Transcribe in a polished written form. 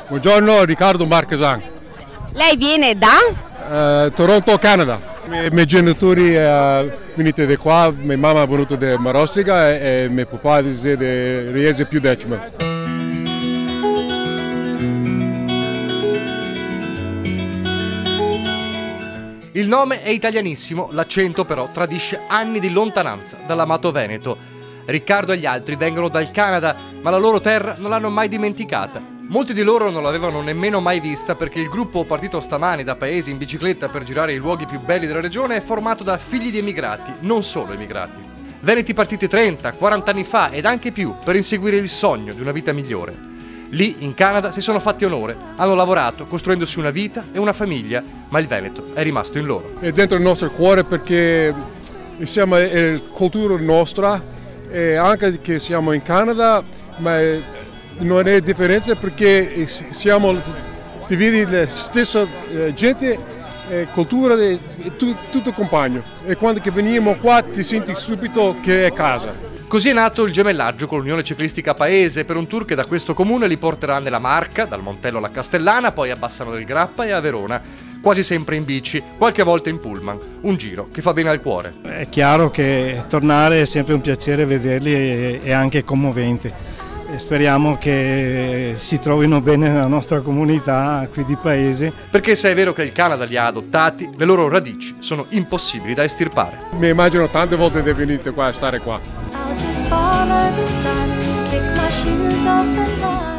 Buongiorno, Riccardo Marchesan. Lei viene da? Toronto, Canada. I miei genitori venuti da qua, mia mamma è venuta da Marostica e mio papà è da Riese più Decima. Il nome è italianissimo, l'accento però tradisce anni di lontananza dall'amato Veneto. Riccardo e gli altri vengono dal Canada, ma la loro terra non l'hanno mai dimenticata. Molti di loro non l'avevano nemmeno mai vista perché il gruppo partito stamani da paesi in bicicletta per girare i luoghi più belli della regione è formato da figli di emigrati, non solo emigrati. Veneti partiti 30, 40 anni fa ed anche più per inseguire il sogno di una vita migliore. Lì, in Canada, si sono fatti onore, hanno lavorato, costruendosi una vita e una famiglia, ma il Veneto è rimasto in loro. È dentro il nostro cuore perché siamo è cultura nostra e anche che siamo in Canada, ma non è differenza perché siamo divisi la stessa gente, cultura, tutto compagno. E quando che veniamo qua ti senti subito che è casa. Così è nato il gemellaggio con l'Unione Ciclistica Paese per un tour che da questo comune li porterà nella Marca, dal Montello alla Castellana, poi a Bassano del Grappa e a Verona, quasi sempre in bici, qualche volta in pullman, un giro che fa bene al cuore. È chiaro che tornare è sempre un piacere vederli e anche commovente. E speriamo che si trovino bene nella nostra comunità qui di paese. Perché se è vero che il Canada li ha adottati, le loro radici sono impossibili da estirpare. Mi immagino tante volte di venire qua a stare qua. I'll just follow the sun, kick my shoes off and run.